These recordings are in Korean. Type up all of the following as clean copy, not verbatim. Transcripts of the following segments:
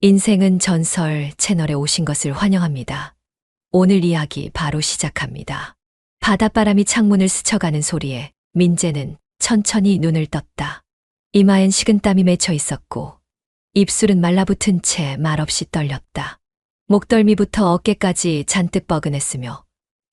인생은 전설 채널에 오신 것을 환영합니다. 오늘 이야기 바로 시작합니다. 바닷바람이 창문을 스쳐가는 소리에 민재는 천천히 눈을 떴다. 이마엔 식은땀이 맺혀 있었고 입술은 말라붙은 채 말없이 떨렸다. 목덜미부터 어깨까지 잔뜩 뻐근했으며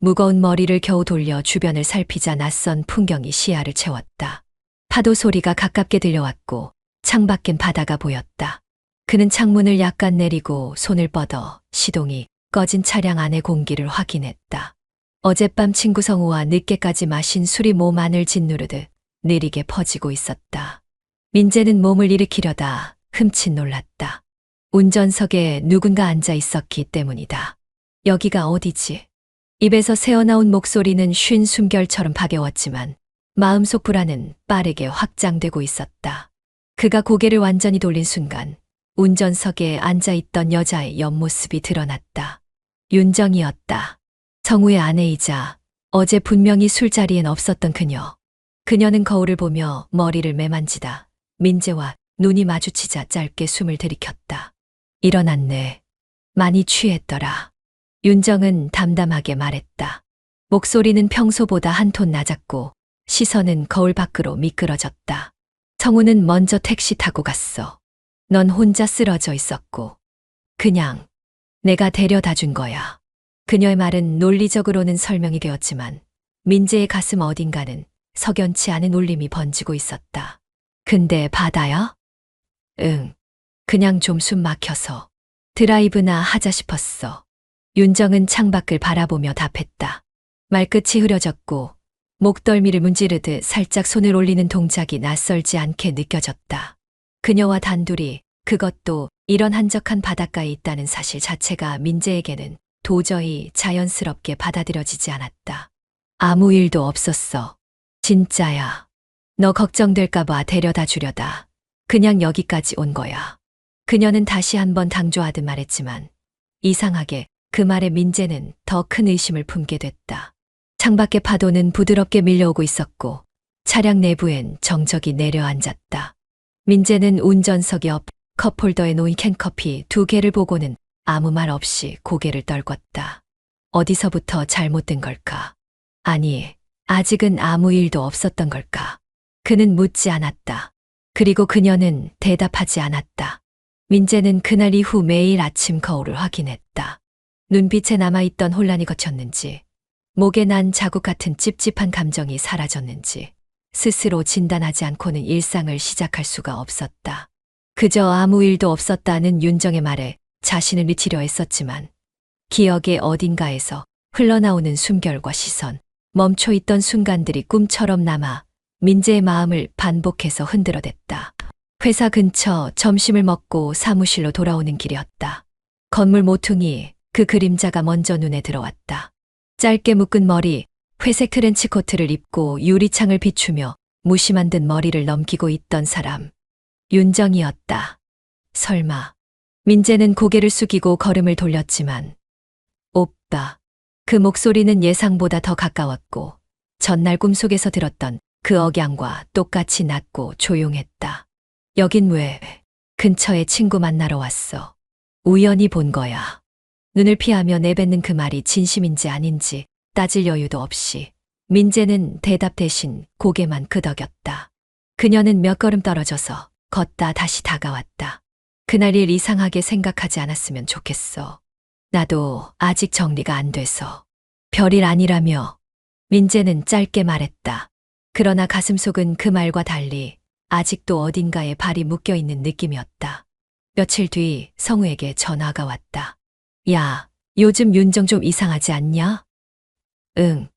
무거운 머리를 겨우 돌려 주변을 살피자 낯선 풍경이 시야를 채웠다. 파도 소리가 가깝게 들려왔고 창밖엔 바다가 보였다. 그는 창문을 약간 내리고 손을 뻗어 시동이 꺼진 차량 안의 공기를 확인했다. 어젯밤 친구 성우와 늦게까지 마신 술이 몸 안을 짓누르듯 느리게 퍼지고 있었다. 민재는 몸을 일으키려다 흠칫 놀랐다. 운전석에 누군가 앉아 있었기 때문이다. 여기가 어디지? 입에서 새어나온 목소리는 쉰 숨결처럼 가벼웠지만 마음속 불안은 빠르게 확장되고 있었다. 그가 고개를 완전히 돌린 순간 운전석에 앉아있던 여자의 옆모습이 드러났다. 윤정이었다. 성우의 아내이자 어제 분명히 술자리엔 없었던 그녀. 그녀는 거울을 보며 머리를 매만지다 민재와 눈이 마주치자 짧게 숨을 들이켰다. 일어났네. 많이 취했더라. 윤정은 담담하게 말했다. 목소리는 평소보다 한 톤 낮았고 시선은 거울 밖으로 미끄러졌다. 성우는 먼저 택시 타고 갔어. 넌 혼자 쓰러져 있었고 그냥 내가 데려다 준 거야. 그녀의 말은 논리적으로는 설명이 되었지만 민재의 가슴 어딘가는 석연치 않은 울림이 번지고 있었다. 근데 바다야? 응. 그냥 좀 숨 막혀서 드라이브나 하자 싶었어. 윤정은 창밖을 바라보며 답했다. 말끝이 흐려졌고 목덜미를 문지르듯 살짝 손을 올리는 동작이 낯설지 않게 느껴졌다. 그녀와 단둘이, 그것도 이런 한적한 바닷가에 있다는 사실 자체가 민재에게는 도저히 자연스럽게 받아들여지지 않았다. 아무 일도 없었어. 진짜야. 너 걱정될까봐 데려다 주려다. 그냥 여기까지 온 거야. 그녀는 다시 한번 당조하듯 말했지만 이상하게 그 말에 민재는 더 큰 의심을 품게 됐다. 창밖의 파도는 부드럽게 밀려오고 있었고 차량 내부엔 정적이 내려앉았다. 민재는 운전석 옆 컵홀더에 놓인 캔커피 2개를 보고는 아무 말 없이 고개를 떨궜다. 어디서부터 잘못된 걸까? 아니, 아직은 아무 일도 없었던 걸까? 그는 묻지 않았다. 그리고 그녀는 대답하지 않았다. 민재는 그날 이후 매일 아침 거울을 확인했다. 눈빛에 남아있던 혼란이 거쳤는지, 목에 난 자국 같은 찝찝한 감정이 사라졌는지, 스스로 진단하지 않고는 일상을 시작할 수가 없었다. 그저 아무 일도 없었다는 윤정의 말에 자신을 미치려 했었지만 기억의 어딘가에서 흘러나오는 숨결과 시선, 멈춰있던 순간들이 꿈처럼 남아 민재의 마음을 반복해서 흔들어댔다. 회사 근처 점심을 먹고 사무실로 돌아오는 길이었다. 건물 모퉁이 그 그림자가 먼저 눈에 들어왔다. 짧게 묶은 머리, 회색 트렌치 코트를 입고 유리창을 비추며 무심한 듯 머리를 넘기고 있던 사람. 윤정이었다. 설마. 민재는 고개를 숙이고 걸음을 돌렸지만 오빠. 그 목소리는 예상보다 더 가까웠고 전날 꿈속에서 들었던 그 억양과 똑같이 낮고 조용했다. 여긴 왜 근처에 친구 만나러 왔어. 우연히 본 거야. 눈을 피하며 내뱉는 그 말이 진심인지 아닌지 따질 여유도 없이 민재는 대답 대신 고개만 끄덕였다. 그녀는 몇 걸음 떨어져서 걷다 다시 다가왔다. 그날 일 이상하게 생각하지 않았으면 좋겠어. 나도 아직 정리가 안 돼서. 별일 아니라며. 민재는 짧게 말했다. 그러나 가슴속은 그 말과 달리 아직도 어딘가에 발이 묶여있는 느낌이었다. 며칠 뒤 성우에게 전화가 왔다. 야, 요즘 윤정 좀 이상하지 않냐? 응.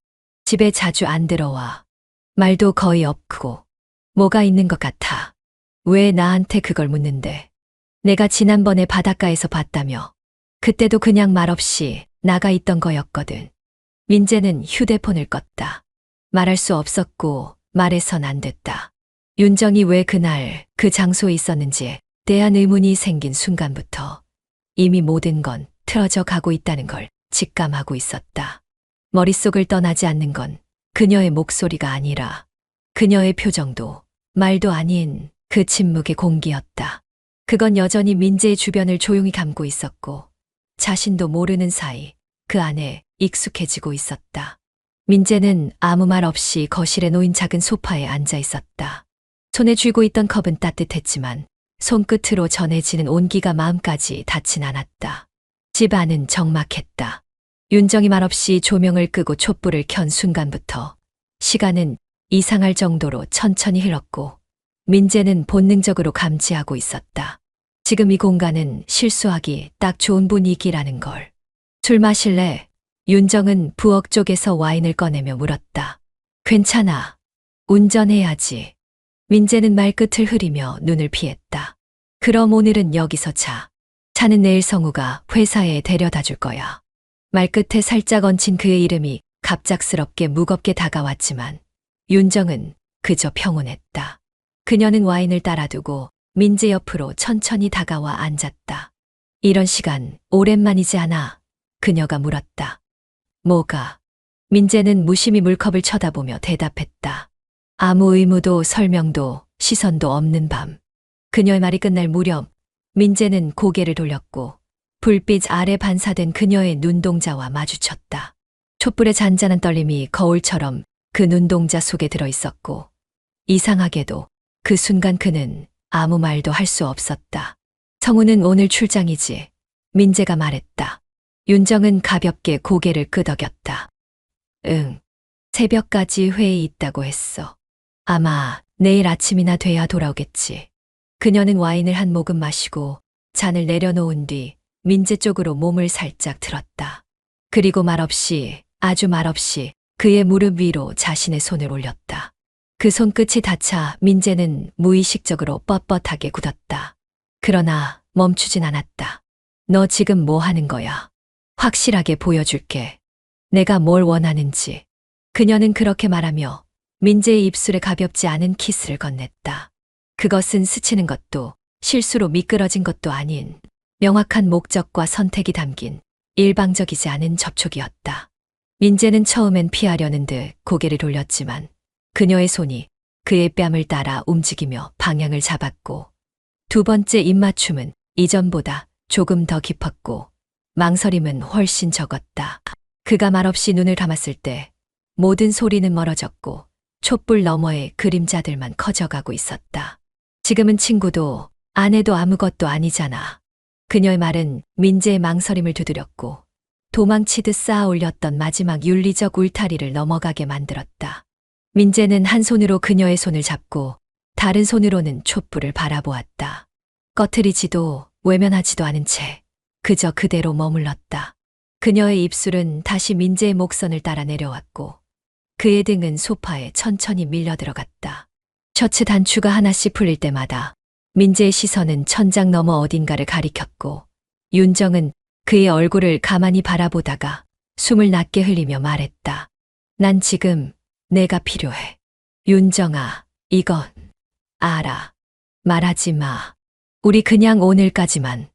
집에 자주 안 들어와. 말도 거의 없고. 뭐가 있는 것 같아. 왜 나한테 그걸 묻는데? 내가 지난번에 바닷가에서 봤다며. 그때도 그냥 말없이 나가 있던 거였거든. 민재는 휴대폰을 껐다. 말할 수 없었고 말해선 안 됐다. 윤정이 왜 그날 그 장소에 있었는지에 대한 의문이 생긴 순간부터 이미 모든 건 틀어져 가고 있다는 걸 직감하고 있었다. 머릿속을 떠나지 않는 건 그녀의 목소리가 아니라 그녀의 표정도 말도 아닌 그 침묵의 공기였다. 그건 여전히 민재의 주변을 조용히 감고 있었고 자신도 모르는 사이 그 안에 익숙해지고 있었다. 민재는 아무 말 없이 거실에 놓인 작은 소파에 앉아 있었다. 손에 쥐고 있던 컵은 따뜻했지만 손끝으로 전해지는 온기가 마음까지 닿진 않았다. 집 안은 적막했다. 윤정이 말없이 조명을 끄고 촛불을 켠 순간부터 시간은 이상할 정도로 천천히 흘렀고 민재는 본능적으로 감지하고 있었다. 지금 이 공간은 실수하기 딱 좋은 분위기라는 걸. 술 마실래? 윤정은 부엌 쪽에서 와인을 꺼내며 물었다. 괜찮아. 운전해야지. 민재는 말끝을 흐리며 눈을 피했다. 그럼 오늘은 여기서 자. 차는 내일 성우가 회사에 데려다 줄 거야. 말끝에 살짝 얹힌 그의 이름이 갑작스럽게 무겁게 다가왔지만 윤정은 그저 평온했다. 그녀는 와인을 따라두고 민재 옆으로 천천히 다가와 앉았다. 이런 시간 오랜만이지 않아? 그녀가 물었다. 뭐가? 민재는 무심히 물컵을 쳐다보며 대답했다. 아무 의무도 설명도 시선도 없는 밤. 그녀의 말이 끝날 무렵 민재는 고개를 돌렸고 불빛 아래 반사된 그녀의 눈동자와 마주쳤다. 촛불의 잔잔한 떨림이 거울처럼 그 눈동자 속에 들어있었고 이상하게도 그 순간 그는 아무 말도 할 수 없었다. 성우는 오늘 출장이지. 민재가 말했다. 윤정은 가볍게 고개를 끄덕였다. 응. 새벽까지 회의 있다고 했어. 아마 내일 아침이나 돼야 돌아오겠지. 그녀는 와인을 한 모금 마시고 잔을 내려놓은 뒤 민재 쪽으로 몸을 살짝 들었다. 그리고 말없이, 아주 말없이 그의 무릎 위로 자신의 손을 올렸다. 그 손끝이 닿자 민재는 무의식적으로 뻣뻣하게 굳었다. 그러나 멈추진 않았다. 너 지금 뭐 하는 거야? 확실하게 보여줄게. 내가 뭘 원하는지. 그녀는 그렇게 말하며 민재의 입술에 가볍지 않은 키스를 건넸다. 그것은 스치는 것도 실수로 미끄러진 것도 아닌 명확한 목적과 선택이 담긴 일방적이지 않은 접촉이었다. 민재는 처음엔 피하려는 듯 고개를 돌렸지만 그녀의 손이 그의 뺨을 따라 움직이며 방향을 잡았고 두 번째 입맞춤은 이전보다 조금 더 깊었고 망설임은 훨씬 적었다. 그가 말없이 눈을 감았을 때 모든 소리는 멀어졌고 촛불 너머의 그림자들만 커져가고 있었다. 지금은 친구도 아내도 아무것도 아니잖아. 그녀의 말은 민재의 망설임을 두드렸고 도망치듯 쌓아 올렸던 마지막 윤리적 울타리를 넘어가게 만들었다. 민재는 한 손으로 그녀의 손을 잡고 다른 손으로는 촛불을 바라보았다. 꺼트리지도 외면하지도 않은 채 그저 그대로 머물렀다. 그녀의 입술은 다시 민재의 목선을 따라 내려왔고 그의 등은 소파에 천천히 밀려 들어갔다. 셔츠 단추가 하나씩 풀릴 때마다 민재의 시선은 천장 너머 어딘가를 가리켰고 윤정은 그의 얼굴을 가만히 바라보다가 숨을 낮게 흘리며 말했다. 난 지금 내가 필요해. 윤정아, 이건 알아. 말하지 마. 우리 그냥 오늘까지만.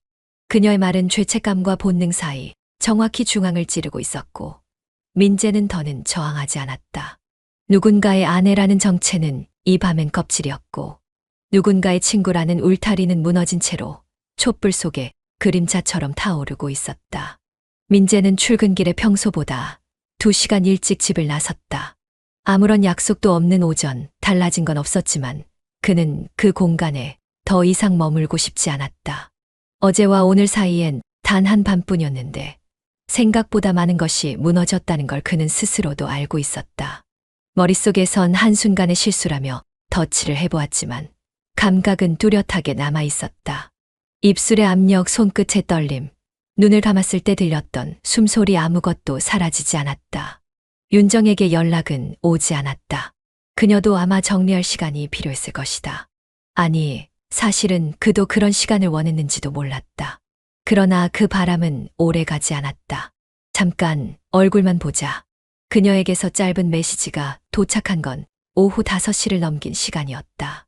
그녀의 말은 죄책감과 본능 사이 정확히 중앙을 찌르고 있었고 민재는 더는 저항하지 않았다. 누군가의 아내라는 정체는 이 밤엔 껍질이었고 누군가의 친구라는 울타리는 무너진 채로 촛불 속에 그림자처럼 타오르고 있었다. 민재는 출근길에 평소보다 2시간 일찍 집을 나섰다. 아무런 약속도 없는 오전, 달라진 건 없었지만 그는 그 공간에 더 이상 머물고 싶지 않았다. 어제와 오늘 사이엔 단 한 밤뿐이었는데 생각보다 많은 것이 무너졌다는 걸 그는 스스로도 알고 있었다. 머릿속에선 한순간의 실수라며 덧칠을 해보았지만 감각은 뚜렷하게 남아 있었다. 입술의 압력, 손끝의 떨림, 눈을 감았을 때 들렸던 숨소리 아무것도 사라지지 않았다. 윤정에게 연락은 오지 않았다. 그녀도 아마 정리할 시간이 필요했을 것이다. 아니, 사실은 그도 그런 시간을 원했는지도 몰랐다. 그러나 그 바람은 오래 가지 않았다. 잠깐 얼굴만 보자. 그녀에게서 짧은 메시지가 도착한 건 오후 5시를 넘긴 시간이었다.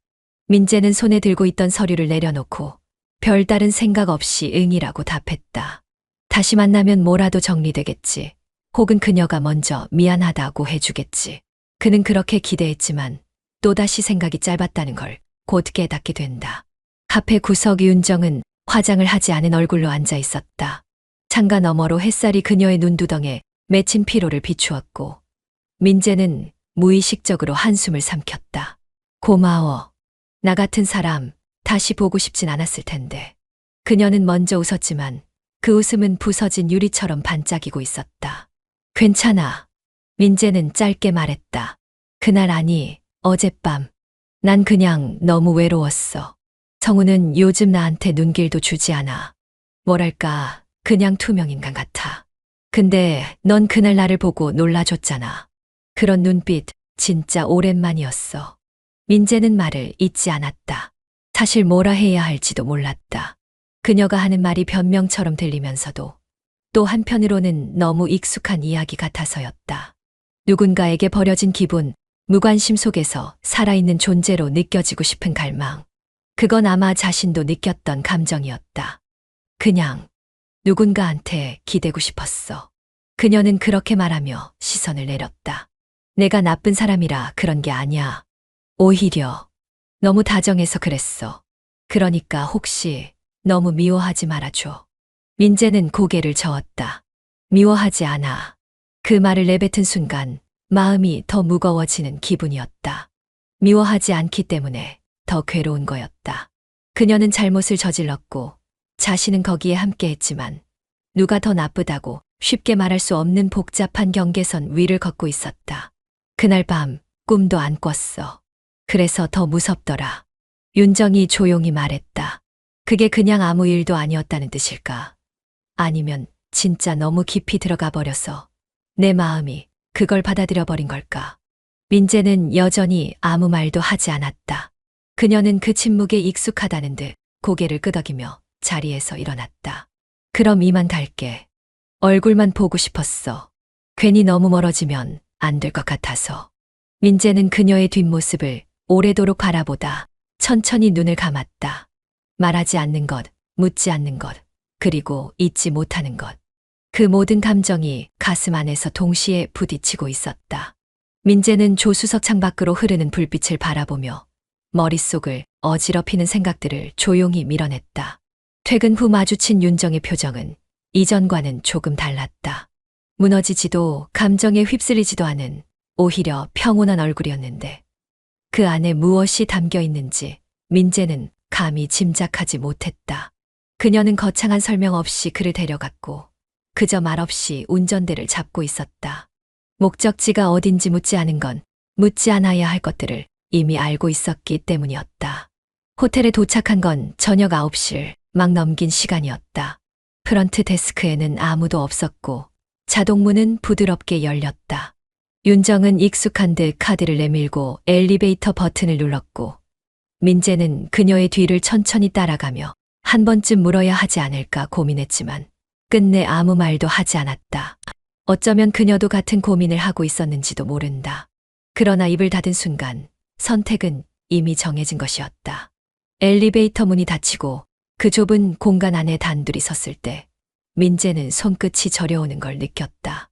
민재는 손에 들고 있던 서류를 내려놓고 별다른 생각 없이 응이라고 답했다. 다시 만나면 뭐라도 정리되겠지. 혹은 그녀가 먼저 미안하다고 해주겠지. 그는 그렇게 기대했지만 또다시 생각이 짧았다는 걸 곧 깨닫게 된다. 카페 구석 윤정은 화장을 하지 않은 얼굴로 앉아 있었다. 창가 너머로 햇살이 그녀의 눈두덩에 맺힌 피로를 비추었고 민재는 무의식적으로 한숨을 삼켰다. 고마워. 나 같은 사람 다시 보고 싶진 않았을 텐데. 그녀는 먼저 웃었지만 그 웃음은 부서진 유리처럼 반짝이고 있었다. 괜찮아. 민재는 짧게 말했다. 그날 아니, 어젯밤. 난 그냥 너무 외로웠어. 성우는 요즘 나한테 눈길도 주지 않아. 뭐랄까, 그냥 투명인간 같아. 근데 넌 그날 나를 보고 놀라줬잖아. 그런 눈빛 진짜 오랜만이었어. 민재는 말을 잇지 않았다. 사실 뭐라 해야 할지도 몰랐다. 그녀가 하는 말이 변명처럼 들리면서도 또 한편으로는 너무 익숙한 이야기 같아서였다. 누군가에게 버려진 기분, 무관심 속에서 살아있는 존재로 느껴지고 싶은 갈망. 그건 아마 자신도 느꼈던 감정이었다. 그냥 누군가한테 기대고 싶었어. 그녀는 그렇게 말하며 시선을 내렸다. 내가 나쁜 사람이라 그런 게 아니야. 오히려 너무 다정해서 그랬어. 그러니까 혹시 너무 미워하지 말아줘. 민재는 고개를 저었다. 미워하지 않아. 그 말을 내뱉은 순간 마음이 더 무거워지는 기분이었다. 미워하지 않기 때문에 더 괴로운 거였다. 그녀는 잘못을 저질렀고 자신은 거기에 함께했지만 누가 더 나쁘다고 쉽게 말할 수 없는 복잡한 경계선 위를 걷고 있었다. 그날 밤 꿈도 안 꿨어. 그래서 더 무섭더라. 윤정이 조용히 말했다. 그게 그냥 아무 일도 아니었다는 뜻일까? 아니면 진짜 너무 깊이 들어가 버려서 내 마음이 그걸 받아들여 버린 걸까? 민재는 여전히 아무 말도 하지 않았다. 그녀는 그 침묵에 익숙하다는 듯 고개를 끄덕이며 자리에서 일어났다. 그럼 이만 갈게. 얼굴만 보고 싶었어. 괜히 너무 멀어지면 안 될 것 같아서. 민재는 그녀의 뒷모습을 오래도록 바라보다 천천히 눈을 감았다. 말하지 않는 것, 묻지 않는 것, 그리고 잊지 못하는 것. 그 모든 감정이 가슴 안에서 동시에 부딪히고 있었다. 민재는 조수석 창밖으로 흐르는 불빛을 바라보며 머릿속을 어지럽히는 생각들을 조용히 밀어냈다. 퇴근 후 마주친 윤정의 표정은 이전과는 조금 달랐다. 무너지지도 감정에 휩쓸리지도 않은 오히려 평온한 얼굴이었는데 그 안에 무엇이 담겨 있는지 민재는 감히 짐작하지 못했다. 그녀는 거창한 설명 없이 그를 데려갔고 그저 말없이 운전대를 잡고 있었다. 목적지가 어딘지 묻지 않은 건 묻지 않아야 할 것들을 이미 알고 있었기 때문이었다. 호텔에 도착한 건 저녁 9시를 막 넘긴 시간이었다. 프런트 데스크에는 아무도 없었고 자동문은 부드럽게 열렸다. 윤정은 익숙한 듯 카드를 내밀고 엘리베이터 버튼을 눌렀고 민재는 그녀의 뒤를 천천히 따라가며 한 번쯤 물어야 하지 않을까 고민했지만 끝내 아무 말도 하지 않았다. 어쩌면 그녀도 같은 고민을 하고 있었는지도 모른다. 그러나 입을 닫은 순간 선택은 이미 정해진 것이었다. 엘리베이터 문이 닫히고 그 좁은 공간 안에 단둘이 섰을 때 민재는 손끝이 저려오는 걸 느꼈다.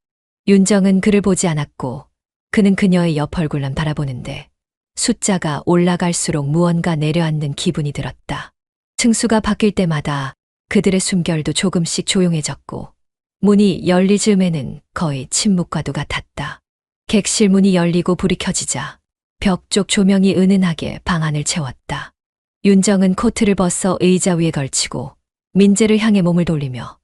윤정은 그를 보지 않았고 그는 그녀의 옆 얼굴만 바라보는데 숫자가 올라갈수록 무언가 내려앉는 기분이 들었다. 층수가 바뀔 때마다 그들의 숨결도 조금씩 조용해졌고 문이 열릴 즈음에는 거의 침묵과도 같았다. 객실 문이 열리고 불이 켜지자 벽 쪽 조명이 은은하게 방 안을 채웠다. 윤정은 코트를 벗어 의자 위에 걸치고 민재를 향해 몸을 돌리며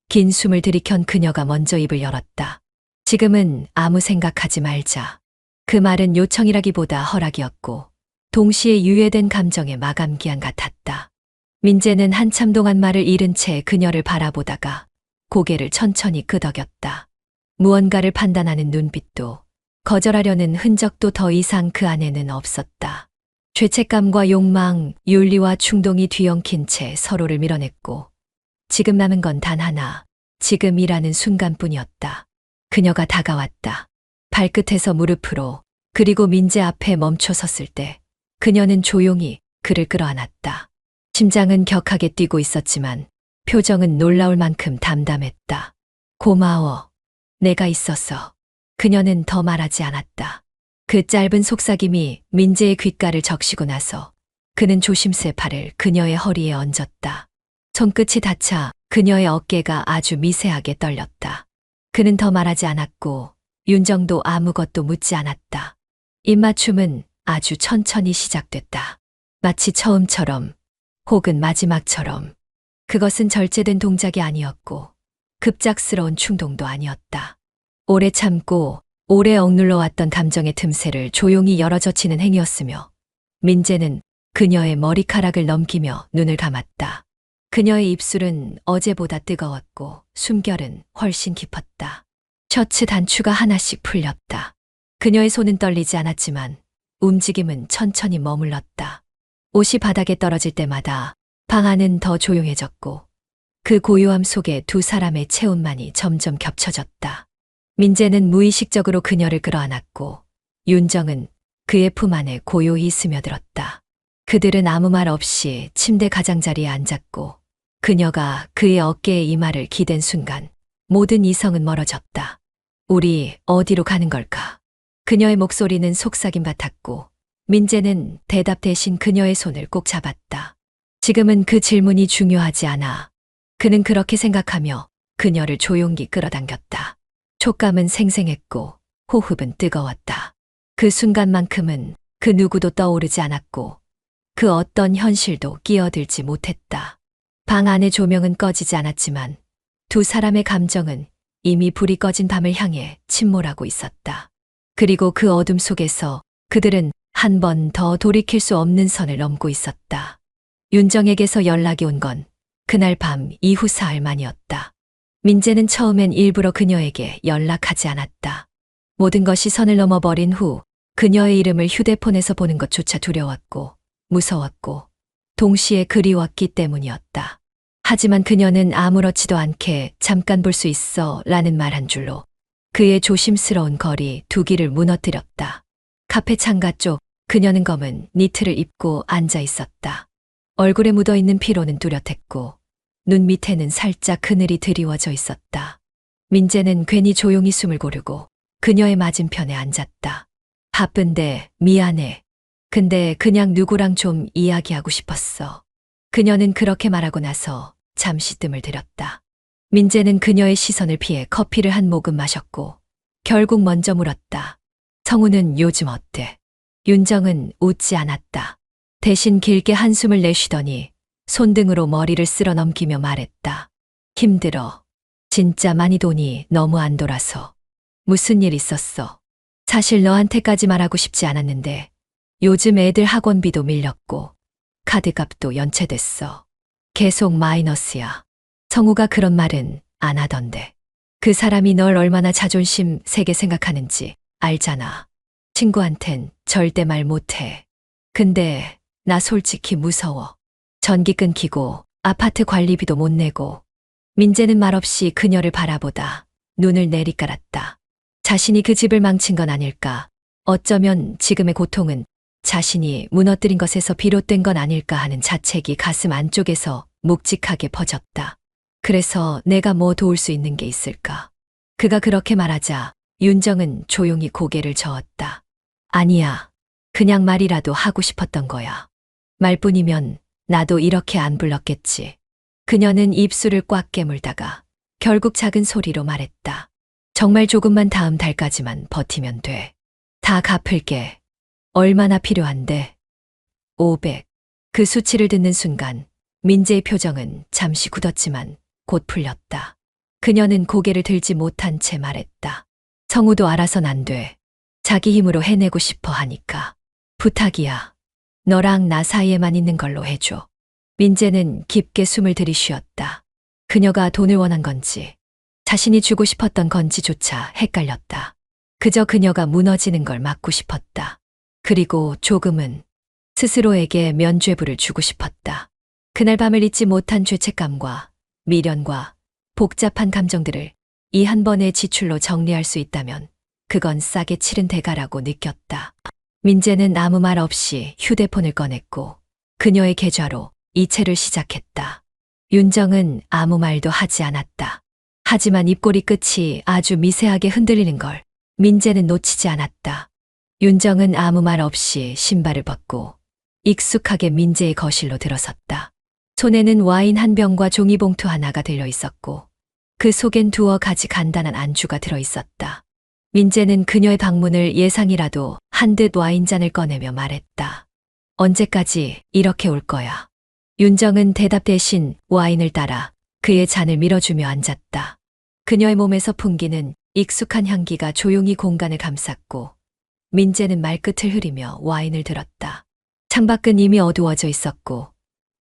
긴 숨을 들이켠 그녀가 먼저 입을 열었다. 지금은 아무 생각하지 말자. 그 말은 요청이라기보다 허락이었고 동시에 유예된 감정의 마감기한 같았다. 민재는 한참 동안 말을 잃은 채 그녀를 바라보다가 고개를 천천히 끄덕였다. 무언가를 판단하는 눈빛도 거절하려는 흔적도 더 이상 그 안에는 없었다. 죄책감과 욕망, 윤리와 충동이 뒤엉킨 채 서로를 밀어냈고 지금 남은 건 단 하나, 지금이라는 순간뿐이었다. 그녀가 다가왔다. 발끝에서 무릎으로 그리고 민재 앞에 멈춰 섰을 때 그녀는 조용히 그를 끌어안았다. 심장은 격하게 뛰고 있었지만 표정은 놀라울 만큼 담담했다. 고마워. 내가 있어서. 그녀는 더 말하지 않았다. 그 짧은 속삭임이 민재의 귓가를 적시고 나서 그는 조심스레 팔을 그녀의 허리에 얹었다. 손끝이 닿자 그녀의 어깨가 아주 미세하게 떨렸다. 그는 더 말하지 않았고 윤정도 아무것도 묻지 않았다. 입맞춤은 아주 천천히 시작됐다. 마치 처음처럼 혹은 마지막처럼. 그것은 절제된 동작이 아니었고 급작스러운 충동도 아니었다. 오래 참고 오래 억눌러 왔던 감정의 틈새를 조용히 열어젖히는 행위였으며 민재는 그녀의 머리카락을 넘기며 눈을 감았다. 그녀의 입술은 어제보다 뜨거웠고 숨결은 훨씬 깊었다. 셔츠 단추가 하나씩 풀렸다. 그녀의 손은 떨리지 않았지만 움직임은 천천히 머물렀다. 옷이 바닥에 떨어질 때마다 방 안은 더 조용해졌고 그 고요함 속에 두 사람의 체온만이 점점 겹쳐졌다. 민재는 무의식적으로 그녀를 끌어안았고 윤정은 그의 품 안에 고요히 스며들었다. 그들은 아무 말 없이 침대 가장자리에 앉았고 그녀가 그의 어깨에 이마를 기댄 순간 모든 이성은 멀어졌다. 우리 어디로 가는 걸까? 그녀의 목소리는 속삭임 같았고 민재는 대답 대신 그녀의 손을 꼭 잡았다. 지금은 그 질문이 중요하지 않아. 그는 그렇게 생각하며 그녀를 조용히 끌어당겼다. 촉감은 생생했고 호흡은 뜨거웠다. 그 순간만큼은 그 누구도 떠오르지 않았고 그 어떤 현실도 끼어들지 못했다. 방 안의 조명은 꺼지지 않았지만 두 사람의 감정은 이미 불이 꺼진 밤을 향해 침몰하고 있었다. 그리고 그 어둠 속에서 그들은 한 번 더 돌이킬 수 없는 선을 넘고 있었다. 윤정에게서 연락이 온 건 그날 밤 이후 사흘 만이었다. 민재는 처음엔 일부러 그녀에게 연락하지 않았다. 모든 것이 선을 넘어버린 후 그녀의 이름을 휴대폰에서 보는 것조차 두려웠고 무서웠고 동시에 그리웠기 때문이었다. 하지만 그녀는 아무렇지도 않게 잠깐 볼 수 있어 라는 말 한 줄로 그의 조심스러운 거리 두 길을 무너뜨렸다. 카페 창가 쪽 그녀는 검은 니트를 입고 앉아 있었다. 얼굴에 묻어있는 피로는 뚜렷했고 눈 밑에는 살짝 그늘이 드리워져 있었다. 민재는 괜히 조용히 숨을 고르고 그녀의 맞은편에 앉았다. 바쁜데 미안해. 근데 그냥 누구랑 좀 이야기하고 싶었어. 그녀는 그렇게 말하고 나서 잠시 뜸을 들였다. 민재는 그녀의 시선을 피해 커피를 한 모금 마셨고 결국 먼저 물었다. 성우는 요즘 어때? 윤정은 웃지 않았다. 대신 길게 한숨을 내쉬더니 손등으로 머리를 쓸어 넘기며 말했다. 힘들어. 진짜 많이 돈이 너무 안 돌아서. 무슨 일 있었어? 사실 너한테까지 말하고 싶지 않았는데 요즘 애들 학원비도 밀렸고 카드값도 연체됐어. 계속 마이너스야. 성우가 그런 말은 안 하던데. 그 사람이 널 얼마나 자존심 세게 생각하는지 알잖아. 친구한텐 절대 말 못해. 근데 나 솔직히 무서워. 전기 끊기고 아파트 관리비도 못 내고. 민재는 말없이 그녀를 바라보다 눈을 내리깔았다. 자신이 그 집을 망친 건 아닐까. 어쩌면 지금의 고통은 자신이 무너뜨린 것에서 비롯된 건 아닐까 하는 자책이 가슴 안쪽에서 묵직하게 퍼졌다. 그래서 내가 뭐 도울 수 있는 게 있을까? 그가 그렇게 말하자 윤정은 조용히 고개를 저었다. 아니야. 그냥 말이라도 하고 싶었던 거야. 말뿐이면 나도 이렇게 안 불렀겠지. 그녀는 입술을 꽉 깨물다가 결국 작은 소리로 말했다. 정말 조금만 다음 달까지만 버티면 돼. 다 갚을게. 얼마나 필요한데? 500. 그 수치를 듣는 순간 민재의 표정은 잠시 굳었지만 곧 풀렸다. 그녀는 고개를 들지 못한 채 말했다. 성우도 알아선 안 돼. 자기 힘으로 해내고 싶어 하니까. 부탁이야. 너랑 나 사이에만 있는 걸로 해줘. 민재는 깊게 숨을 들이쉬었다. 그녀가 돈을 원한 건지 자신이 주고 싶었던 건지조차 헷갈렸다. 그저 그녀가 무너지는 걸 막고 싶었다. 그리고 조금은 스스로에게 면죄부를 주고 싶었다. 그날 밤을 잊지 못한 죄책감과 미련과 복잡한 감정들을 이 한 번의 지출로 정리할 수 있다면 그건 싸게 치른 대가라고 느꼈다. 민재는 아무 말 없이 휴대폰을 꺼냈고 그녀의 계좌로 이체를 시작했다. 윤정은 아무 말도 하지 않았다. 하지만 입꼬리 끝이 아주 미세하게 흔들리는 걸 민재는 놓치지 않았다. 윤정은 아무 말 없이 신발을 벗고 익숙하게 민재의 거실로 들어섰다. 손에는 와인 한 병과 종이봉투 하나가 들려 있었고 그 속엔 두어 가지 간단한 안주가 들어 있었다. 민재는 그녀의 방문을 예상이라도 한 듯 와인잔을 꺼내며 말했다. 언제까지 이렇게 올 거야? 윤정은 대답 대신 와인을 따라 그의 잔을 밀어주며 앉았다. 그녀의 몸에서 풍기는 익숙한 향기가 조용히 공간을 감쌌고 민재는 말끝을 흐리며 와인을 들었다. 창밖은 이미 어두워져 있었고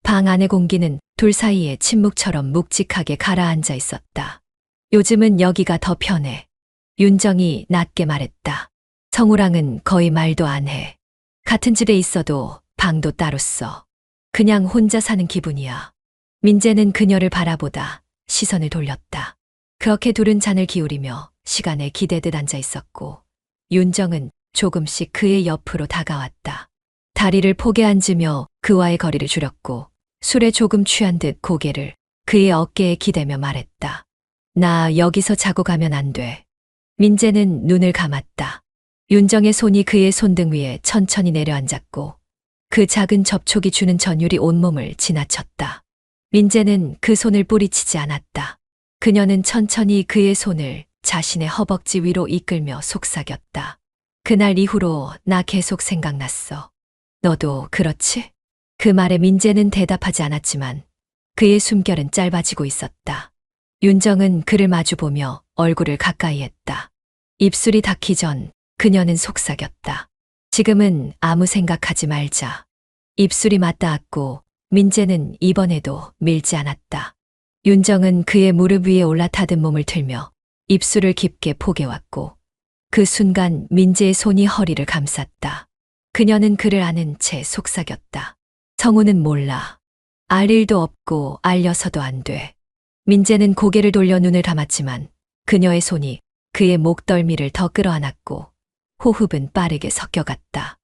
방 안의 공기는 둘 사이에 침묵처럼 묵직하게 가라앉아 있었다. 요즘은 여기가 더 편해. 윤정이 낮게 말했다. 성우랑은 거의 말도 안 해. 같은 집에 있어도 방도 따로 써. 그냥 혼자 사는 기분이야. 민재는 그녀를 바라보다 시선을 돌렸다. 그렇게 둘은 잔을 기울이며 시간에 기대듯 앉아 있었고 윤정은 조금씩 그의 옆으로 다가왔다. 다리를 포개 앉으며 그와의 거리를 줄였고 술에 조금 취한 듯 고개를 그의 어깨에 기대며 말했다. 나 여기서 자고 가면 안 돼. 민재는 눈을 감았다. 윤정의 손이 그의 손등 위에 천천히 내려앉았고 그 작은 접촉이 주는 전율이 온몸을 지나쳤다. 민재는 그 손을 뿌리치지 않았다. 그녀는 천천히 그의 손을 자신의 허벅지 위로 이끌며 속삭였다. 그날 이후로 나 계속 생각났어. 너도 그렇지? 그 말에 민재는 대답하지 않았지만 그의 숨결은 짧아지고 있었다. 윤정은 그를 마주보며 얼굴을 가까이 했다. 입술이 닿기 전 그녀는 속삭였다. 지금은 아무 생각하지 말자. 입술이 맞닿았고 민재는 이번에도 밀지 않았다. 윤정은 그의 무릎 위에 올라타든 몸을 틀며 입술을 깊게 포개왔고 그 순간 민재의 손이 허리를 감쌌다. 그녀는 그를 안은 채 속삭였다. 성우는 몰라. 알 일도 없고 알려서도 안 돼. 민재는 고개를 돌려 눈을 감았지만 그녀의 손이 그의 목덜미를 더 끌어안았고 호흡은 빠르게 섞여갔다.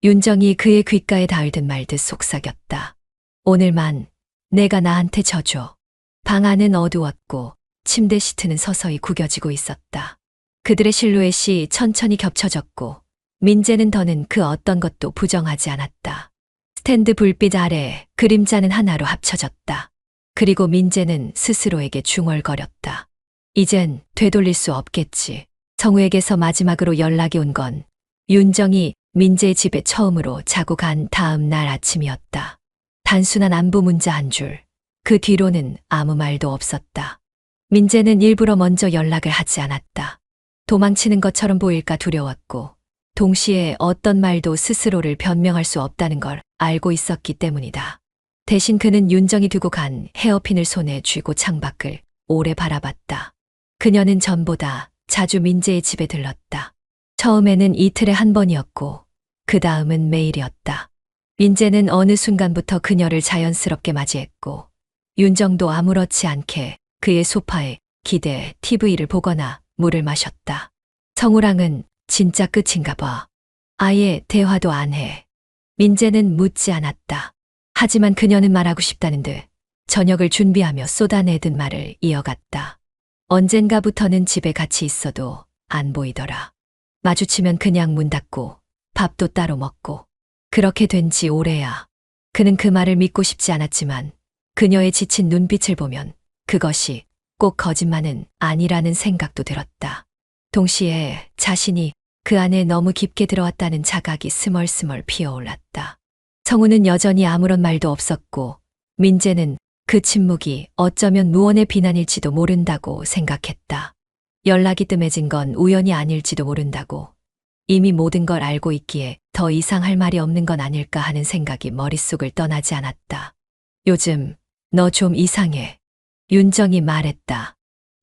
윤정이 그의 귓가에 닿을 듯 말 듯 속삭였다. 오늘만 내가 나한테 져줘. 방 안은 어두웠고 침대 시트는 서서히 구겨지고 있었다. 그들의 실루엣이 천천히 겹쳐졌고 민재는 더는 그 어떤 것도 부정하지 않았다. 스탠드 불빛 아래 그림자는 하나로 합쳐졌다. 그리고 민재는 스스로에게 중얼거렸다. 이젠 되돌릴 수 없겠지. 성우에게서 마지막으로 연락이 온 건 윤정이 민재의 집에 처음으로 자고 간 다음 날 아침이었다. 단순한 안부 문자 한 줄. 그 뒤로는 아무 말도 없었다. 민재는 일부러 먼저 연락을 하지 않았다. 도망치는 것처럼 보일까 두려웠고 동시에 어떤 말도 스스로를 변명할 수 없다는 걸 알고 있었기 때문이다. 대신 그는 윤정이 두고 간 헤어핀을 손에 쥐고 창밖을 오래 바라봤다. 그녀는 전보다 자주 민재의 집에 들렀다. 처음에는 이틀에 한 번이었고 그 다음은 매일이었다. 민재는 어느 순간부터 그녀를 자연스럽게 맞이했고 윤정도 아무렇지 않게 그의 소파에 기대 TV를 보거나 물을 마셨다. 성우랑은 진짜 끝인가 봐. 아예 대화도 안 해. 민재는 묻지 않았다. 하지만 그녀는 말하고 싶다는 듯 저녁을 준비하며 쏟아내던 말을 이어갔다. 언젠가부터는 집에 같이 있어도 안 보이더라. 마주치면 그냥 문 닫고 밥도 따로 먹고 그렇게 된 지 오래야. 그는 그 말을 믿고 싶지 않았지만 그녀의 지친 눈빛을 보면 그것이 꼭 거짓말은 아니라는 생각도 들었다. 동시에 자신이 그 안에 너무 깊게 들어왔다는 자각이 스멀스멀 피어올랐다. 성우는 여전히 아무런 말도 없었고 민재는 그 침묵이 어쩌면 무언의 비난일지도 모른다고 생각했다. 연락이 뜸해진 건 우연이 아닐지도 모른다고. 이미 모든 걸 알고 있기에 더 이상 할 말이 없는 건 아닐까 하는 생각이 머릿속을 떠나지 않았다. 요즘 너 좀 이상해. 윤정이 말했다.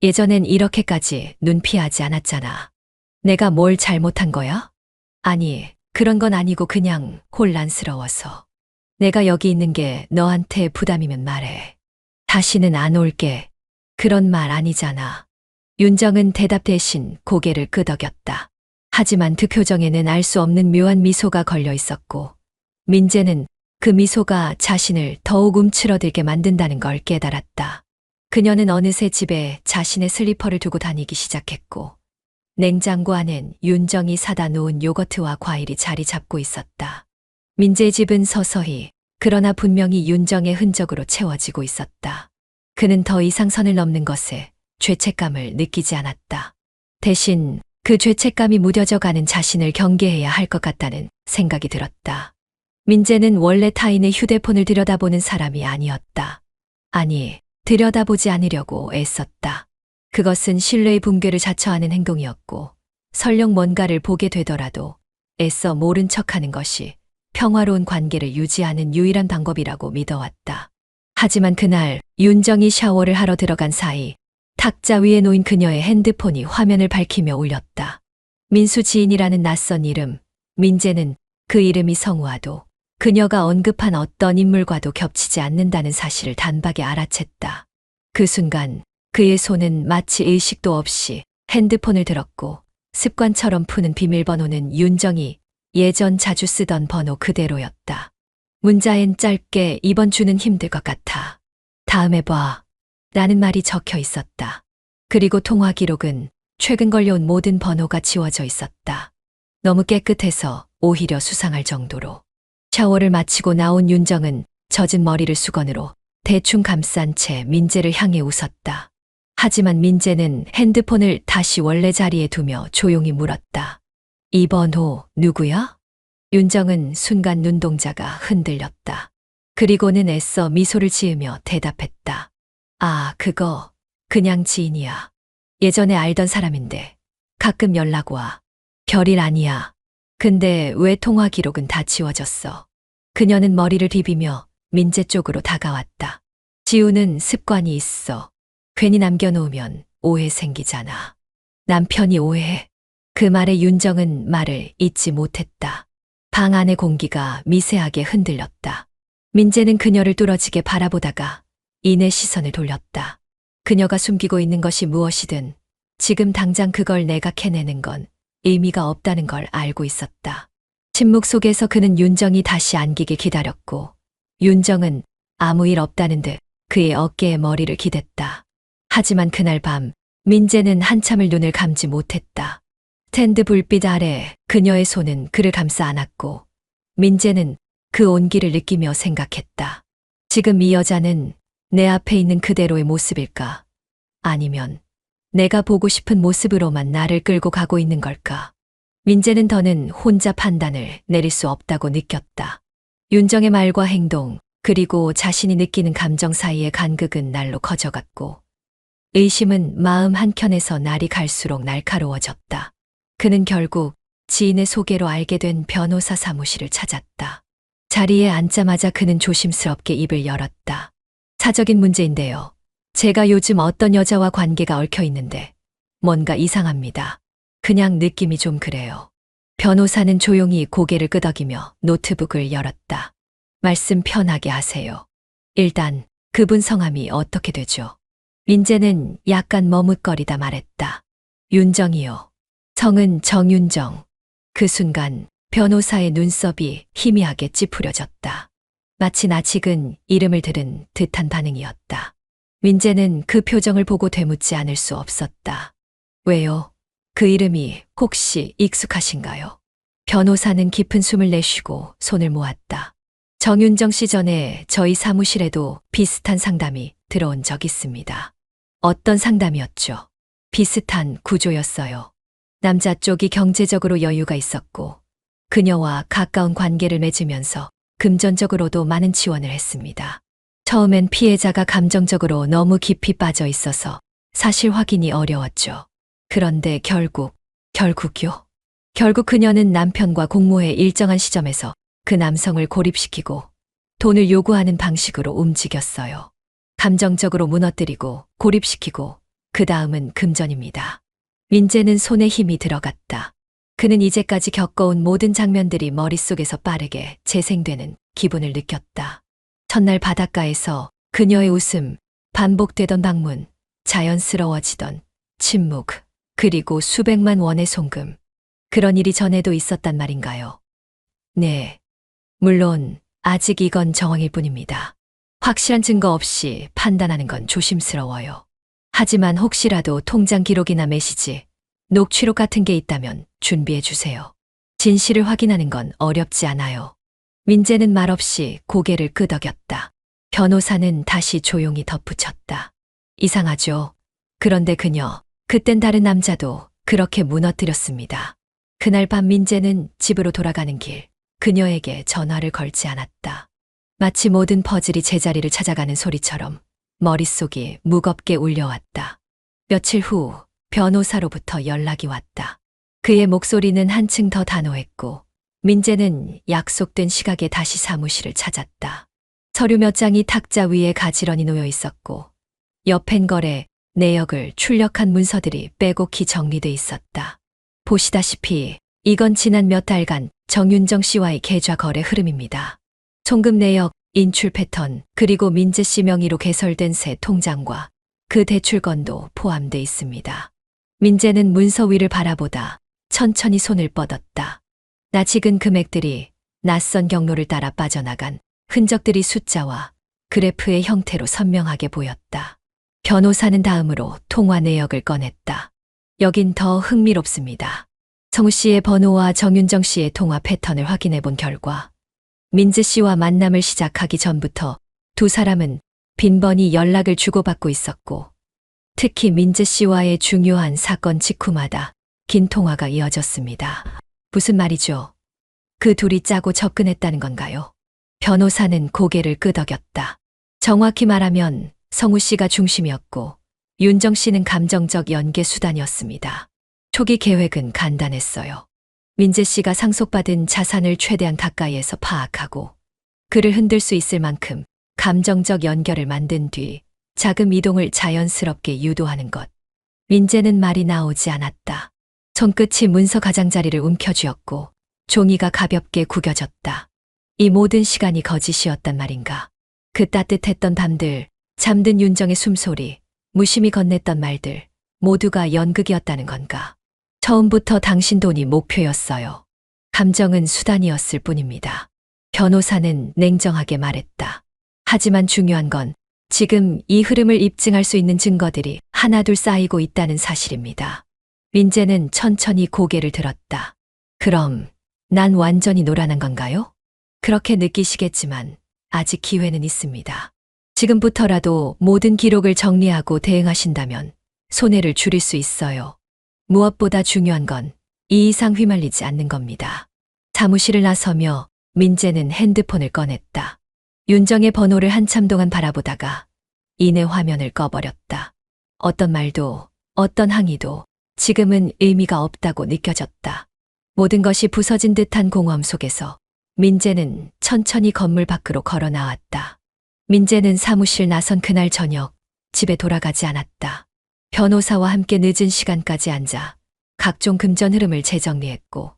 예전엔 이렇게까지 눈 피하지 않았잖아. 내가 뭘 잘못한 거야? 아니, 그런 건 아니고 그냥 혼란스러워서. 내가 여기 있는 게 너한테 부담이면 말해. 다시는 안 올게. 그런 말 아니잖아. 윤정은 대답 대신 고개를 끄덕였다. 하지만 그 표정에는 알 수 없는 묘한 미소가 걸려 있었고 민재는 그 미소가 자신을 더욱 움츠러들게 만든다는 걸 깨달았다. 그녀는 어느새 집에 자신의 슬리퍼를 두고 다니기 시작했고 냉장고 안엔 윤정이 사다 놓은 요거트와 과일이 자리 잡고 있었다. 민재의 집은 서서히, 그러나 분명히 윤정의 흔적으로 채워지고 있었다. 그는 더 이상 선을 넘는 것에 죄책감을 느끼지 않았다. 대신 그 죄책감이 무뎌져 가는 자신을 경계해야 할 것 같다는 생각이 들었다. 민재는 원래 타인의 휴대폰을 들여다보는 사람이 아니었다. 아니, 들여다보지 않으려고 애썼다. 그것은 신뢰의 붕괴를 자처하는 행동이었고, 설령 뭔가를 보게 되더라도 애써 모른 척하는 것이 평화로운 관계를 유지하는 유일한 방법이라고 믿어왔다. 하지만 그날 윤정이 샤워를 하러 들어간 사이 탁자 위에 놓인 그녀의 핸드폰이 화면을 밝히며 울렸다. 민수 지인이라는 낯선 이름. 민재는 그 이름이 성우와도 그녀가 언급한 어떤 인물과도 겹치지 않는다는 사실을 단박에 알아챘다. 그 순간 그의 손은 마치 의식도 없이 핸드폰을 들었고 습관처럼 푸는 비밀번호는 윤정이 예전 자주 쓰던 번호 그대로였다. 문자엔 짧게 이번 주는 힘들 것 같아. 다음에 봐. 라는 말이 적혀 있었다. 그리고 통화 기록은 최근 걸려온 모든 번호가 지워져 있었다. 너무 깨끗해서 오히려 수상할 정도로. 샤워를 마치고 나온 윤정은 젖은 머리를 수건으로 대충 감싼 채 민재를 향해 웃었다. 하지만 민재는 핸드폰을 다시 원래 자리에 두며 조용히 물었다. 이 번호 누구야? 윤정은 순간 눈동자가 흔들렸다. 그리고는 애써 미소를 지으며 대답했다. 아, 그거 그냥 지인이야. 예전에 알던 사람인데 가끔 연락 와. 별일 아니야. 근데 왜 통화 기록은 다 지워졌어? 그녀는 머리를 비비며 민재 쪽으로 다가왔다. 지우는 습관이 있어. 괜히 남겨놓으면 오해 생기잖아. 남편이 오해해. 그 말에 윤정은 말을 잇지 못했다. 방 안의 공기가 미세하게 흔들렸다. 민재는 그녀를 뚫어지게 바라보다가 이내 시선을 돌렸다. 그녀가 숨기고 있는 것이 무엇이든 지금 당장 그걸 내가 캐내는 건 의미가 없다는 걸 알고 있었다. 침묵 속에서 그는 윤정이 다시 안기길 기다렸고 윤정은 아무 일 없다는 듯 그의 어깨에 머리를 기댔다. 하지만 그날 밤 민재는 한참을 눈을 감지 못했다. 스탠드 불빛 아래 그녀의 손은 그를 감싸 안았고 민재는 그 온기를 느끼며 생각했다. 지금 이 여자는 내 앞에 있는 그대로의 모습일까? 아니면 내가 보고 싶은 모습으로만 나를 끌고 가고 있는 걸까? 민재는 더는 혼자 판단을 내릴 수 없다고 느꼈다. 윤정의 말과 행동, 그리고 자신이 느끼는 감정 사이의 간극은 날로 커져갔고 의심은 마음 한켠에서 날이 갈수록 날카로워졌다. 그는 결국 지인의 소개로 알게 된 변호사 사무실을 찾았다. 자리에 앉자마자 그는 조심스럽게 입을 열었다. 사적인 문제인데요. 제가 요즘 어떤 여자와 관계가 얽혀 있는데 뭔가 이상합니다. 그냥 느낌이 좀 그래요. 변호사는 조용히 고개를 끄덕이며 노트북을 열었다. 말씀 편하게 하세요. 일단 그분 성함이 어떻게 되죠? 민재는 약간 머뭇거리다 말했다. 윤정이요. 성은 정윤정. 그 순간 변호사의 눈썹이 희미하게 찌푸려졌다. 마치 낯익은 이름을 들은 듯한 반응이었다. 민재는 그 표정을 보고 되묻지 않을 수 없었다. 왜요? 그 이름이 혹시 익숙하신가요? 변호사는 깊은 숨을 내쉬고 손을 모았다. 정윤정 씨 전에 저희 사무실에도 비슷한 상담이 들어온 적 있습니다. 어떤 상담이었죠? 비슷한 구조였어요. 남자 쪽이 경제적으로 여유가 있었고 그녀와 가까운 관계를 맺으면서 금전적으로도 많은 지원을 했습니다. 처음엔 피해자가 감정적으로 너무 깊이 빠져 있어서 사실 확인이 어려웠죠. 그런데 결국요? 결국 그녀는 남편과 공모해 일정한 시점에서 그 남성을 고립시키고 돈을 요구하는 방식으로 움직였어요. 감정적으로 무너뜨리고 고립시키고 그 다음은 금전입니다. 민재는 손에 힘이 들어갔다. 그는 이제까지 겪어온 모든 장면들이 머릿속에서 빠르게 재생되는 기분을 느꼈다. 첫날 바닷가에서 그녀의 웃음, 반복되던 방문, 자연스러워지던 침묵, 그리고 수백만 원의 송금. 그런 일이 전에도 있었단 말인가요? 네. 물론 아직 이건 정황일 뿐입니다. 확실한 증거 없이 판단하는 건 조심스러워요. 하지만 혹시라도 통장 기록이나 메시지, 녹취록 같은 게 있다면 준비해 주세요. 진실을 확인하는 건 어렵지 않아요. 민재는 말없이 고개를 끄덕였다. 변호사는 다시 조용히 덧붙였다. 이상하죠. 그런데 그녀, 그땐 다른 남자도 그렇게 무너뜨렸습니다. 그날 밤 민재는 집으로 돌아가는 길, 그녀에게 전화를 걸지 않았다. 마치 모든 퍼즐이 제자리를 찾아가는 소리처럼 머릿속이 무겁게 울려왔다. 며칠 후 변호사로부터 연락이 왔다. 그의 목소리는 한층 더 단호했고 민재는 약속된 시각에 다시 사무실을 찾았다. 서류 몇 장이 탁자 위에 가지런히 놓여 있었고 옆엔 거래, 내역을 출력한 문서들이 빼곡히 정리돼 있었다. 보시다시피 이건 지난 몇 달간 정윤정 씨와의 계좌 거래 흐름입니다. 송금 내역, 인출 패턴, 그리고 민재 씨 명의로 개설된 새 통장과 그 대출건도 포함돼 있습니다. 민재는 문서 위를 바라보다 천천히 손을 뻗었다. 낯익은 금액들이 낯선 경로를 따라 빠져나간 흔적들이 숫자와 그래프의 형태로 선명하게 보였다. 변호사는 다음으로 통화 내역을 꺼냈다. 여긴 더 흥미롭습니다. 성우 씨의 번호와 정윤정 씨의 통화 패턴을 확인해 본 결과 민재 씨와 만남을 시작하기 전부터 두 사람은 빈번히 연락을 주고받고 있었고 특히 민재 씨와의 중요한 사건 직후마다 긴 통화가 이어졌습니다. 무슨 말이죠? 그 둘이 짜고 접근했다는 건가요? 변호사는 고개를 끄덕였다. 정확히 말하면 성우 씨가 중심이었고 윤정 씨는 감정적 연계 수단이었습니다. 초기 계획은 간단했어요. 민재 씨가 상속받은 자산을 최대한 가까이에서 파악하고 그를 흔들 수 있을 만큼 감정적 연결을 만든 뒤 자금 이동을 자연스럽게 유도하는 것. 민재는 말이 나오지 않았다. 손끝이 문서 가장자리를 움켜쥐었고 종이가 가볍게 구겨졌다. 이 모든 시간이 거짓이었단 말인가. 그 따뜻했던 밤들, 잠든 윤정의 숨소리, 무심히 건넸던 말들, 모두가 연극이었다는 건가. 처음부터 당신 돈이 목표였어요. 감정은 수단이었을 뿐입니다. 변호사는 냉정하게 말했다. 하지만 중요한 건 지금 이 흐름을 입증할 수 있는 증거들이 하나둘 쌓이고 있다는 사실입니다. 민재는 천천히 고개를 들었다. 그럼 난 완전히 노란한 건가요? 그렇게 느끼시겠지만 아직 기회는 있습니다. 지금부터라도 모든 기록을 정리하고 대응하신다면 손해를 줄일 수 있어요. 무엇보다 중요한 건 이 이상 휘말리지 않는 겁니다. 사무실을 나서며 민재는 핸드폰을 꺼냈다. 윤정의 번호를 한참 동안 바라보다가 이내 화면을 꺼버렸다. 어떤 말도, 어떤 항의도 지금은 의미가 없다고 느껴졌다. 모든 것이 부서진 듯한 공허함 속에서 민재는 천천히 건물 밖으로 걸어 나왔다. 민재는 사무실 나선 그날 저녁 집에 돌아가지 않았다. 변호사와 함께 늦은 시간까지 앉아 각종 금전 흐름을 재정리했고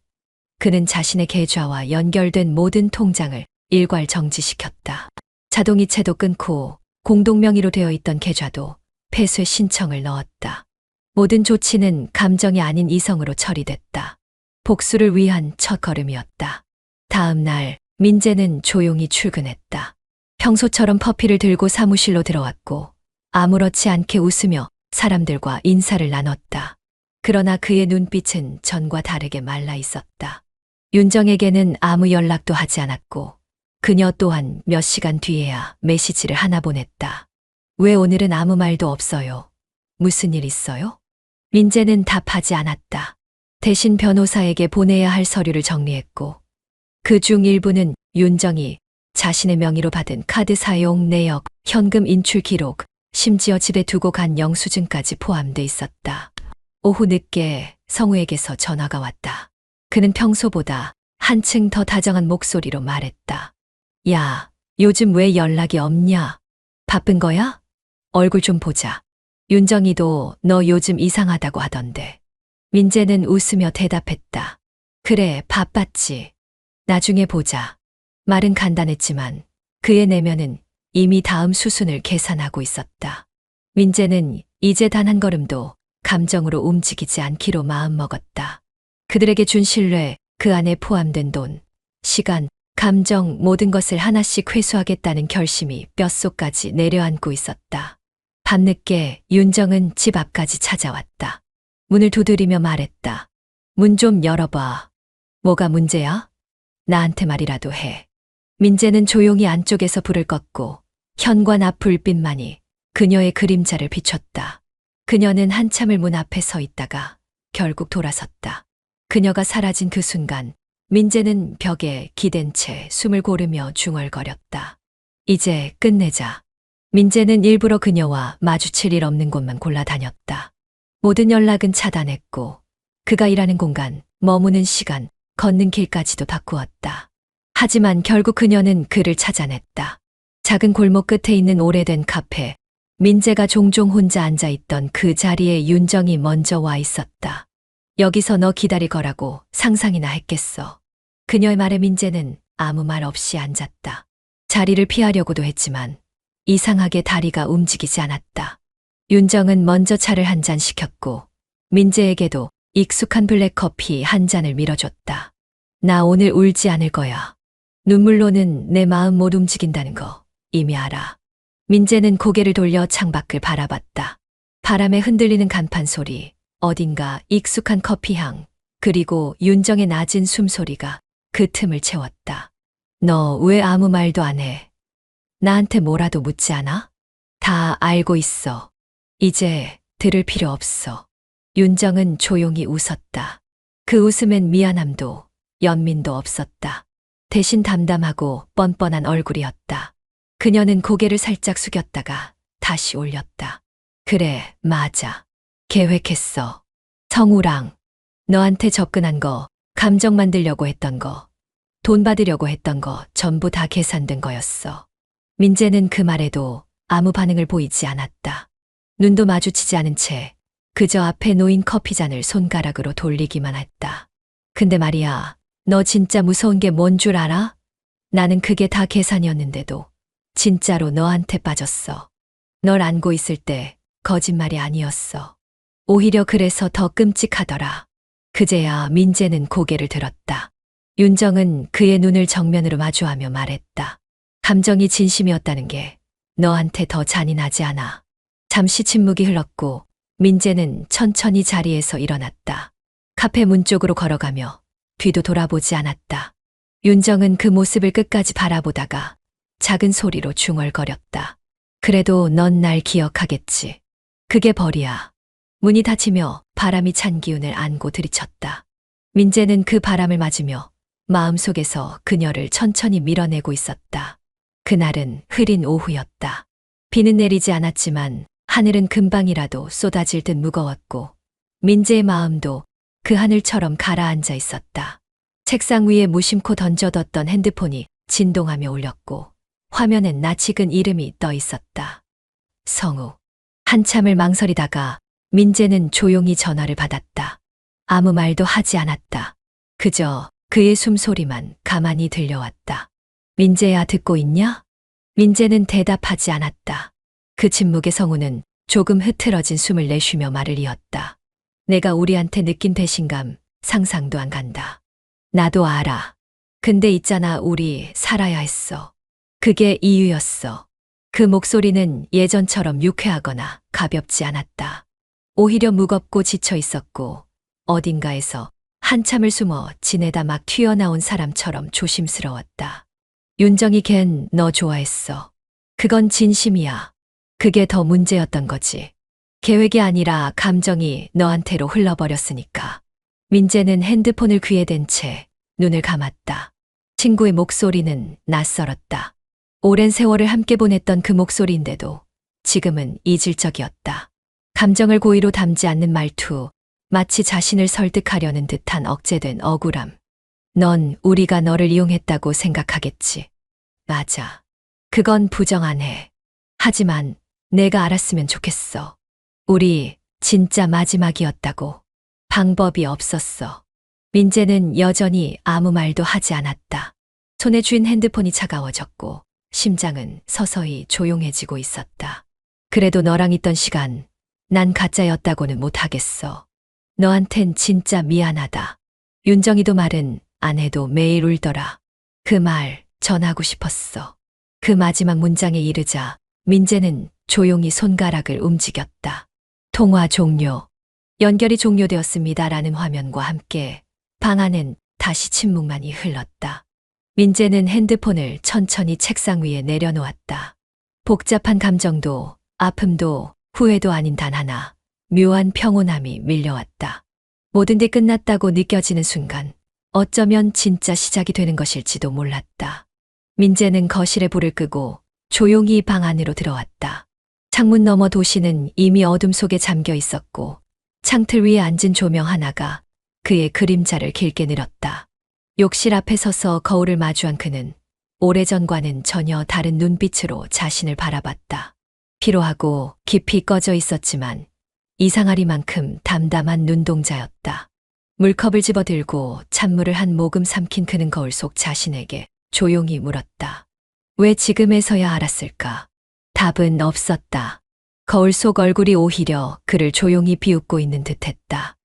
그는 자신의 계좌와 연결된 모든 통장을 일괄 정지시켰다. 자동이체도 끊고 공동명의로 되어 있던 계좌도 폐쇄 신청을 넣었다. 모든 조치는 감정이 아닌 이성으로 처리됐다. 복수를 위한 첫걸음이었다. 다음 날 민재는 조용히 출근했다. 평소처럼 커피를 들고 사무실로 들어왔고 아무렇지 않게 웃으며 사람들과 인사를 나눴다. 그러나 그의 눈빛은 전과 다르게 말라 있었다. 윤정에게는 아무 연락도 하지 않았고 그녀 또한 몇 시간 뒤에야 메시지를 하나 보냈다. 왜 오늘은 아무 말도 없어요? 무슨 일 있어요? 민재는 답하지 않았다. 대신 변호사에게 보내야 할 서류를 정리했고 그중 일부는 윤정이 자신의 명의로 받은 카드 사용 내역, 현금 인출 기록, 심지어 집에 두고 간 영수증까지 포함돼 있었다. 오후 늦게 성우에게서 전화가 왔다. 그는 평소보다 한층 더 다정한 목소리로 말했다. 야, 요즘 왜 연락이 없냐? 바쁜 거야? 얼굴 좀 보자. 윤정이도 너 요즘 이상하다고 하던데. 민재는 웃으며 대답했다. 그래, 바빴지. 나중에 보자. 말은 간단했지만 그의 내면은 이미 다음 수순을 계산하고 있었다. 민재는 이제 단 한 걸음도 감정으로 움직이지 않기로 마음먹었다. 그들에게 준 신뢰, 그 안에 포함된 돈, 시간, 감정 모든 것을 하나씩 회수하겠다는 결심이 뼛속까지 내려앉고 있었다. 밤늦게 윤정은 집 앞까지 찾아왔다. 문을 두드리며 말했다. 문 좀 열어봐. 뭐가 문제야? 나한테 말이라도 해. 민재는 조용히 안쪽에서 불을 껐고 현관 앞 불빛만이 그녀의 그림자를 비췄다. 그녀는 한참을 문 앞에 서 있다가 결국 돌아섰다. 그녀가 사라진 그 순간 민재는 벽에 기댄 채 숨을 고르며 중얼거렸다. 이제 끝내자. 민재는 일부러 그녀와 마주칠 일 없는 곳만 골라다녔다. 모든 연락은 차단했고 그가 일하는 공간, 머무는 시간, 걷는 길까지도 바꾸었다. 하지만 결국 그녀는 그를 찾아냈다. 작은 골목 끝에 있는 오래된 카페, 민재가 종종 혼자 앉아있던 그 자리에 윤정이 먼저 와 있었다. 여기서 너 기다릴 거라고 상상이나 했겠어. 그녀의 말에 민재는 아무 말 없이 앉았다. 자리를 피하려고도 했지만 이상하게 다리가 움직이지 않았다. 윤정은 먼저 차를 한 잔 시켰고 민재에게도 익숙한 블랙커피 한 잔을 밀어줬다. 나 오늘 울지 않을 거야. 눈물로는 내 마음 못 움직인다는 거 이미 알아. 민재는 고개를 돌려 창밖을 바라봤다. 바람에 흔들리는 간판 소리, 어딘가 익숙한 커피향, 그리고 윤정의 낮은 숨소리가 그 틈을 채웠다. 너 왜 아무 말도 안 해? 나한테 뭐라도 묻지 않아? 다 알고 있어. 이제 들을 필요 없어. 윤정은 조용히 웃었다. 그 웃음엔 미안함도 연민도 없었다. 대신 담담하고 뻔뻔한 얼굴이었다. 그녀는 고개를 살짝 숙였다가 다시 올렸다. 그래, 맞아. 계획했어. 성우랑 너한테 접근한 거, 감정 만들려고 했던 거, 돈 받으려고 했던 거 전부 다 계산된 거였어. 민재는 그 말에도 아무 반응을 보이지 않았다. 눈도 마주치지 않은 채 그저 앞에 놓인 커피잔을 손가락으로 돌리기만 했다. 근데 말이야, 너 진짜 무서운 게 뭔 줄 알아? 나는 그게 다 계산이었는데도 진짜로 너한테 빠졌어. 널 안고 있을 때 거짓말이 아니었어. 오히려 그래서 더 끔찍하더라. 그제야 민재는 고개를 들었다. 윤정은 그의 눈을 정면으로 마주하며 말했다. 감정이 진심이었다는 게 너한테 더 잔인하지 않아. 잠시 침묵이 흘렀고 민재는 천천히 자리에서 일어났다. 카페 문 쪽으로 걸어가며 뒤도 돌아보지 않았다. 윤정은 그 모습을 끝까지 바라보다가 작은 소리로 중얼거렸다. 그래도 넌 날 기억하겠지. 그게 벌이야. 문이 닫히며 바람이 찬 기운을 안고 들이쳤다. 민재는 그 바람을 맞으며 마음속에서 그녀를 천천히 밀어내고 있었다. 그날은 흐린 오후였다. 비는 내리지 않았지만 하늘은 금방이라도 쏟아질 듯 무거웠고 민재의 마음도 그 하늘처럼 가라앉아 있었다. 책상 위에 무심코 던져뒀던 핸드폰이 진동하며 울렸고 화면엔 낯익은 이름이 떠 있었다. 성우. 한참을 망설이다가 민재는 조용히 전화를 받았다. 아무 말도 하지 않았다. 그저 그의 숨소리만 가만히 들려왔다. 민재야, 듣고 있냐? 민재는 대답하지 않았다. 그 침묵의 성우는 조금 흐트러진 숨을 내쉬며 말을 이었다. 내가 우리한테 느낀 배신감 상상도 안 간다. 나도 알아. 근데 있잖아, 우리 살아야 했어. 그게 이유였어. 그 목소리는 예전처럼 유쾌하거나 가볍지 않았다. 오히려 무겁고 지쳐 있었고 어딘가에서 한참을 숨어 지내다 막 튀어나온 사람처럼 조심스러웠다. 윤정이 걘 너 좋아했어. 그건 진심이야. 그게 더 문제였던 거지. 계획이 아니라 감정이 너한테로 흘러버렸으니까. 민재는 핸드폰을 귀에 댄 채 눈을 감았다. 친구의 목소리는 낯설었다. 오랜 세월을 함께 보냈던 그 목소리인데도 지금은 잊을 적이었다. 감정을 고의로 담지 않는 말투, 마치 자신을 설득하려는 듯한 억제된 억울함. 넌 우리가 너를 이용했다고 생각하겠지. 맞아. 그건 부정 안 해. 하지만 내가 알았으면 좋겠어. 우리 진짜 마지막이었다고. 방법이 없었어. 민재는 여전히 아무 말도 하지 않았다. 손에 쥔 핸드폰이 차가워졌고 심장은 서서히 조용해지고 있었다. 그래도 너랑 있던 시간 난 가짜였다고는 못하겠어. 너한텐 진짜 미안하다. 윤정이도 말은 안 해도 매일 울더라. 그 말 전하고 싶었어. 그 마지막 문장에 이르자 민재는 조용히 손가락을 움직였다. 통화 종료. 연결이 종료되었습니다라는 화면과 함께 방 안엔 다시 침묵만이 흘렀다. 민재는 핸드폰을 천천히 책상 위에 내려놓았다. 복잡한 감정도, 아픔도, 후회도 아닌 단 하나, 묘한 평온함이 밀려왔다. 모든 게 끝났다고 느껴지는 순간, 어쩌면 진짜 시작이 되는 것일지도 몰랐다. 민재는 거실에 불을 끄고 조용히 방 안으로 들어왔다. 창문 너머 도시는 이미 어둠 속에 잠겨 있었고, 창틀 위에 앉은 조명 하나가 그의 그림자를 길게 늘었다. 욕실 앞에 서서 거울을 마주한 그는 오래전과는 전혀 다른 눈빛으로 자신을 바라봤다. 피로하고 깊이 꺼져 있었지만 이상하리만큼 담담한 눈동자였다. 물컵을 집어들고 찬물을 한 모금 삼킨 그는 거울 속 자신에게 조용히 물었다. 왜 지금에서야 알았을까? 답은 없었다. 거울 속 얼굴이 오히려 그를 조용히 비웃고 있는 듯했다.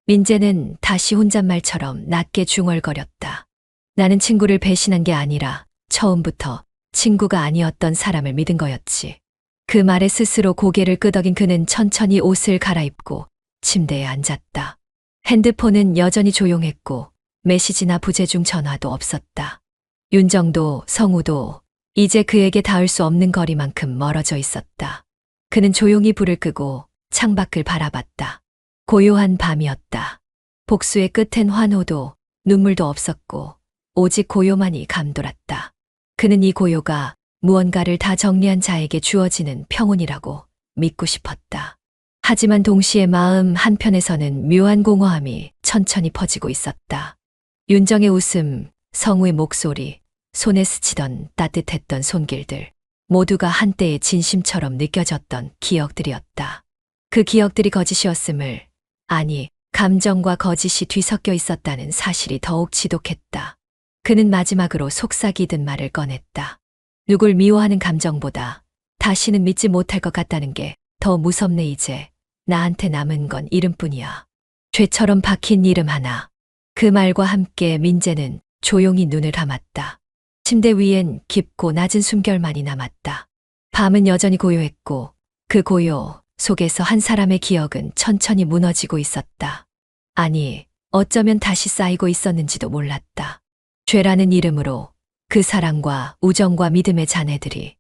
민재는 다시 혼잣말처럼 낮게 중얼거렸다. 나는 친구를 배신한 게 아니라 처음부터 친구가 아니었던 사람을 믿은 거였지. 그 말에 스스로 고개를 끄덕인 그는 천천히 옷을 갈아입고 침대에 앉았다. 핸드폰은 여전히 조용했고 메시지나 부재중 전화도 없었다. 윤정도, 성우도 이제 그에게 닿을 수 없는 거리만큼 멀어져 있었다. 그는 조용히 불을 끄고 창밖을 바라봤다. 고요한 밤이었다. 복수의 끝엔 환호도 눈물도 없었고 오직 고요만이 감돌았다. 그는 이 고요가 무언가를 다 정리한 자에게 주어지는 평온이라고 믿고 싶었다. 하지만 동시에 마음 한편에서는 묘한 공허함이 천천히 퍼지고 있었다. 윤정의 웃음, 성우의 목소리, 손에 스치던 따뜻했던 손길들, 모두가 한때의 진심처럼 느껴졌던 기억들이었다. 그 기억들이 거짓이었음을, 아니, 감정과 거짓이 뒤섞여 있었다는 사실이 더욱 지독했다. 그는 마지막으로 속삭이듯 말을 꺼냈다. 누굴 미워하는 감정보다 다시는 믿지 못할 것 같다는 게 더 무섭네. 이제 나한테 남은 건 이름뿐이야. 죄처럼 박힌 이름 하나. 그 말과 함께 민재는 조용히 눈을 감았다. 침대 위엔 깊고 낮은 숨결만이 남았다. 밤은 여전히 고요했고 그 고요 속에서 한 사람의 기억은 천천히 무너지고 있었다. 아니, 어쩌면 다시 쌓이고 있었는지도 몰랐다. 죄라는 이름으로 그 사랑과 우정과 믿음의 잔해들이